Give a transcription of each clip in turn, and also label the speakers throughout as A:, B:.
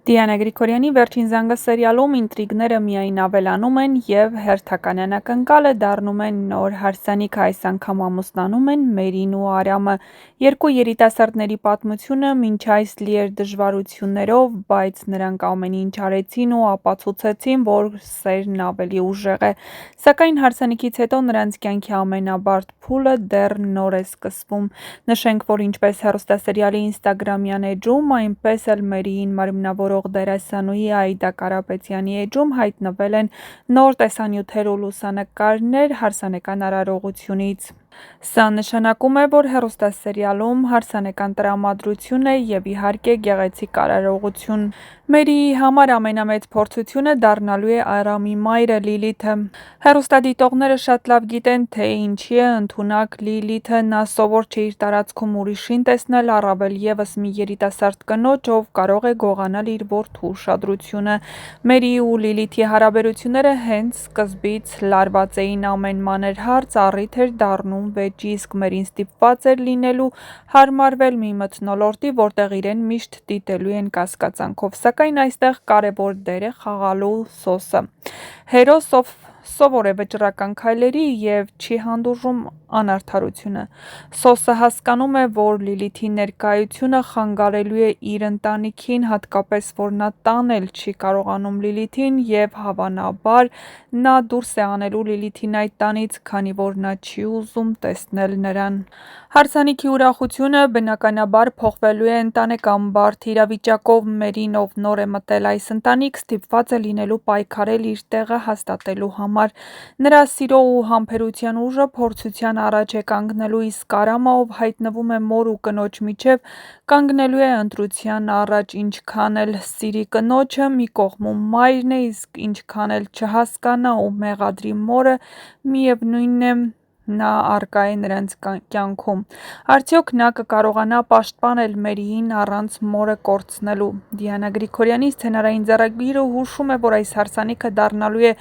A: Դիանա Գրիգորյանի վերջին զանգը սերիալում ինտրիգները միայն ավելանում են և հերթական անակնկալը դառնում են նոր հարսանիքը, այս անգամ ամուսնանում են Մերին ու Արամը։ Երկու երիտասարդների պատմությունը մինչ այս լի էր դժվարություններով, բայց նրանք ամեն ինչ արեցին ու ապացուցեցին, որ սերն ավելի ուժեղ է։ Սակայն հարսանիքից հետո նրանց կյանքի ամենաբարդ փուլը դեռ նոր է սկսվում։ Նշենք, որ ինչպես հեռուստասերիալի ինստագրամյան էջում, այնպես էլ Մերիին մարմնավորող դերասանուհի Աիդա Կարապետյանի էջում հայտնվել են նոր տեսանյութեր ու լուսանկարներ հարսանեկան արարողությունից։ Սա նշանակում է, որ հեռուստասերիալում հարսանեկան տրամադրություն է և իհարկե գեղեցիկ արարողություն։ Մերիի համար ամենամեծ փորձությունը դառնալու է Արամի մայրը Լիլիթը։ Հեռուստադիտողները շատ լավ գիտեն, թե ինչի է ընդունակ Լիլիթը, նա սովոր չէ իր տարածքում ուրիշին տեսնել, առավել ևս մի երիտասարդ կնոջ, ով կարող է գողանալ իր որդու ուշադրությունը։ Մերիի ու Լիլիթի հարաբերությունները հենց սկզբից լարված էին, ամեն մանր հարց առիթ էր դառնում վեճի, իսկ Մերին ստիպված էր լինելու հարմարվել մի մթնոլորտի, որտեղ իրեն միշտ դիտելու են կասկածանքով, սակայն այստեղ կարևոր դեր է խաղալու Սոսը։ Հերոս, ով սովոր է վճռական քայլերի և չի հանդուրժում անարդարությունը։ Սոսը հասկանում է, որ Լիլիթի ներկայությունը խանգարելու է իր ընտանիքին, հատկապես որ նա տանել չի կարողանում Լիլիթին և հավանաբար նա դուրս է անելու Լիլիթին այդ տանից, քանի որ նա չի ուզում տեսնել նրան։ Հարսանիքի ուրախությունը բնականաբար փոխվելու է ընտանեկան բարդ իրավիճակով։ Մերին, ով նոր է մտել այս ընտանիք, ստիպված է լինելու պայքարել իր տեղը հաստատելու համար։ Նրա սիրո ու համբերության ուժը փորձության առաջ է կանգնելու, իսկ Արամը, ով հայտնվում է մոր ու կնոջ միջև, կանգնելու է ընտրության առաջ՝ ինչքան էլ սիրի կնոջը, մի կողմում մայրն է, իսկ ինչքան էլ չհասկանա ու մեղադրի մորը, միևնույն է, նա առկա է նրանց կյանքում։ Արդյոք նա կկարողանա պաշտպանել Մերիին առանց մորը կորցնելու։ Դիանա Գրիգորյանի սցենարային ձեռագիրը հուշում է, որ այս հարսանիքը դառնալու է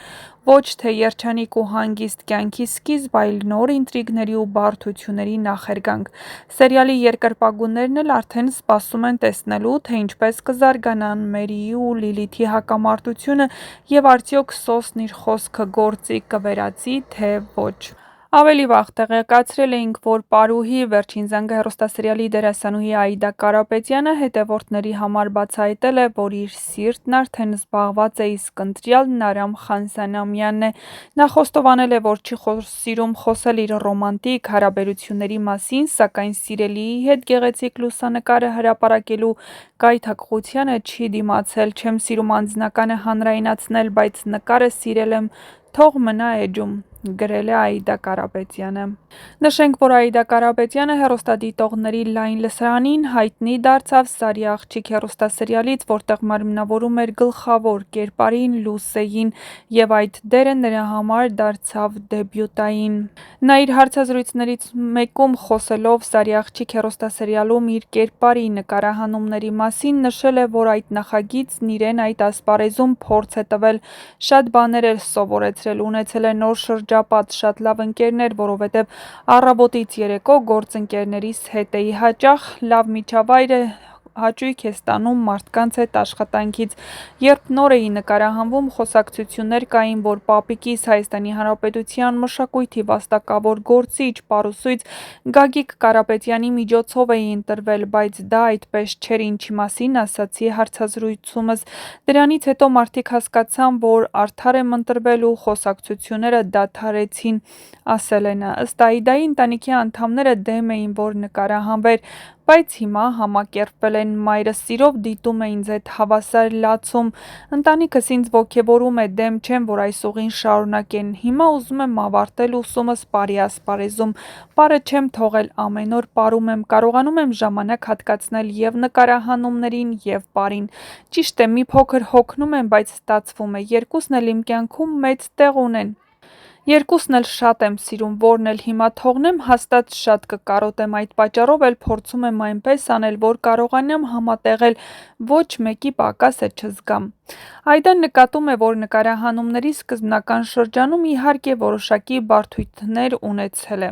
A: ոչ թե երջանիկ ու հանգիստ կյանքի սկիզբ, այլ նոր ինտրիգների ու բարդությունների նախերգանք։ Սերիալի երկրպագուներն էլ արդեն սպասում են տեսնելու, թե ինչպես կզարգանան Մերիի ու Լիլիթի հակամարտությունը և արդյոք Սոսն իր խոսքը գործի կվերածի, թե ոչ։ Ավելի վաղ տեղեկացրել էինք, որ «Պարուհի. Վերջին զանգը» հեռուստասերիալի դերասանուհի Աիդա Կարապետյանը հետևորդների համար բացահայտել է, որ իր սիրտն արդեն զբաղված է, իսկ ընտրյալն Արամ Խանսանամյանն է։ Նա խոստովանել է, որ չի սիրում խոսել իր ռոմանտիկ հարաբերությունների մասին, սակայն սիրելիի հետ գեղեցիկ լուսանկարը հրապարակելու գայթակղությանը չի դիմացել։ «Չեմ սիրում անձնականը հանրայնացնել, բայց նկարը սիրել եմ, թող մնա էջում», գրել է Աիդա Կարապետյանը։ Նշենք, որ Աիդա Կարապետյանը հեռուստադիտողների լայն լսարանին հայտնի դարձավ «Սարի աղջիկ» հեռուստասերիալից, որտեղ մարմնավորում էր գլխավոր կերպարին՝ Լուսեին, և այդ դերը նրա համար դարձավ դեբյուտային։ Նա իր հարցազրույցներից մեկում, խոսելով «Սարի աղջիկ» հեռուստասերիալում իր կերպարի նկարահանումների մասին, նշել է, որ այդ նախագիծն իրեն այդ ասպարեզում փորձ է տվել, շատ բաներ է սովորեցրել, ունեցել է նոր շրջապատ, շատ լավ ընկերներ, որովհետև առավոտից երեկո գործընկերներիս հետ էի, հաճախ լավ միջավայր հաճույք է ստանում մարդկանց հետ աշխատանքից։ Երբ նոր էի նկարահանվում, խոսակցություններ կային, որ պապիկիս, ՀՀ մշակույթի վաստակավոր գործիչ, պարուսույց Գագիկ Կարապետյանի միջոցով էի ընտրվել, բայց դա այդպես չէր, ինչի մասին ասացի հարցազրույցումս։ Դրանից հետո մարդիկ հասկացան, որ արդար եմ ընտրվել ու խոսակցությունները դադարեցին, ասել է նա։ Ըստ Աիդայի, ընտանիքի անդամները դեմ էին, որ նկարահանվեր, բայց հիմա համակերպվել են, մայրը սիրով դիտում է ինձ հետ հավասար լացում, ընտանիքս ինձ ոգևորում է, դեմ չեն, որ այս ուղին շարունակեն։ Հիմա ուզում եմ ավարտել ուսումս Պարի ասպարեզում, պարը չեմ թողել, ամեն օր պարում եմ, կարողանում եմ ժամանակ հատկացնել և նկարահանումներին, և պարին։ Ճիշտ է, մի փոքր հոգնում եմ, բայց ստացվում է, երկուսն էլ իմ կյանքում մեծ տեղ ունեն։ Երկուսն էլ շատ եմ սիրում, որն էլ հիմա թողնեմ, հաստատ շատ կկարոտեմ, այդ պատճառով էլ փորձում եմ այնպես անել, որ կարողանամ համատեղել, ոչ մեկի պակասը չզգամ։ Այդան նկատում է, որ նկարահանումների սկզբնական շրջանում իհարկե որոշակի բարդություններ ունեցել է։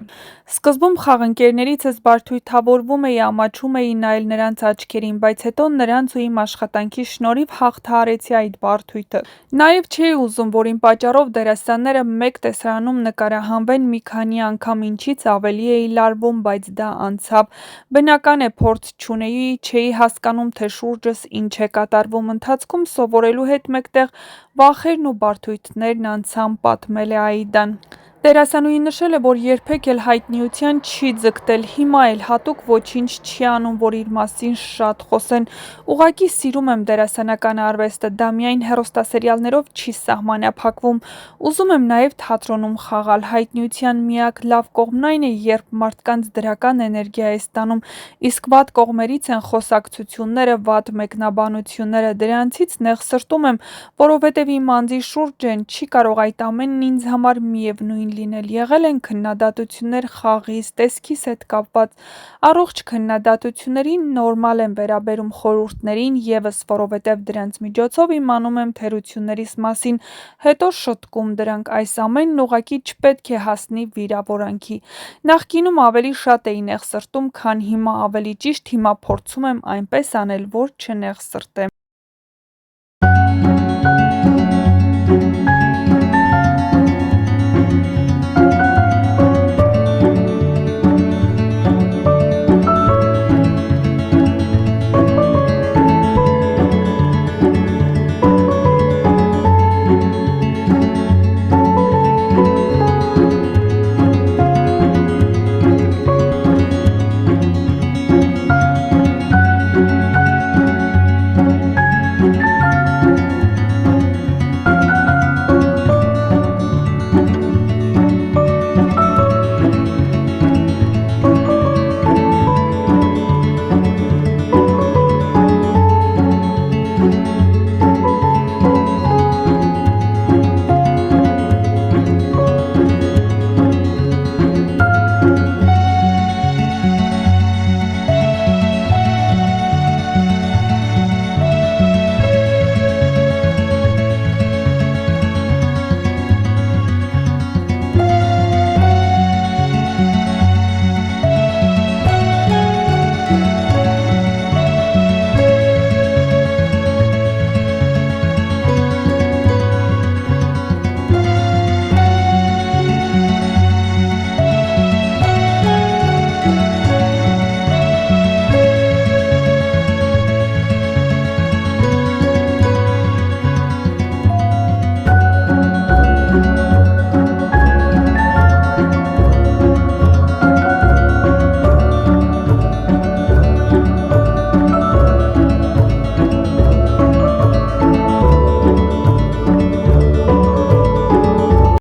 A: Սկզբում խաղընկերներիցս բարդույթավորվում էի, ամաչում էի նայել նրանց աչքերին, բայց հետո նրանց ու իմ աշխատանքի շնորհիվ հաղթահարեցի այդ բարդույթը։ Նաև չէի ուզում, որ իմ պատճառով դերասանները մեկ տեսարանում նկարահանվեն մի քանի անգամ, ինչից ավելի էի լարվում, բայց դա անցավ։ Բնական է, փորձ չունեի, չէի հասկանում, թե շուրջս ինչ է կատարվում, ընթացքում սովորելու հետ մեկտեղ վախերն ու բարդույթներն անցան, պատմել է Աիդան։ Դերասանուհին նշել է, որ երբեք էլ հայտնիության չի ձգտել, հիմա էլ հատուկ ոչինչ չի անում, որ իր մասին շատ խոսեն։ Ուղղակի սիրում եմ դերասանական արվեստը, դա միայն հեռուստասերիալներով չի սահմանափակվում։ Ուզում եմ նաև թատրոնում խաղալ։ Հայտնիության միակ լավ կողմն այն է, երբ մարդկանց դրական էներգիա է ստանում, իսկ վատ կողմերից են խոսակցությունները, վատ մեկնաբանությունները։ Դրանցից նեղսրտում եմ, որովհետև իմ անձի շուրջ են, չի կարող այդ ամենն ինձ համար միևնույն լինել։ Եղել են քննադատություններ խաղից, տեսքիս հետ կապված։ Առողջ քննադատություններին նորմալ եմ վերաբերում, խորհուրդներին ևս, որովհետև դրանց միջոցով իմանում եմ թերություններիս մասին, հետո շտկում դրանք։ Այս ամենն ուղղակի չպետք է հասնի վիրավորանքի։ Նախկինում ավելի շատ էի նեղսրտում, քան հիմա, ավելի ճիշտ, հիմա փորձում եմ այնպես անել, որ չնեղսրտեմ։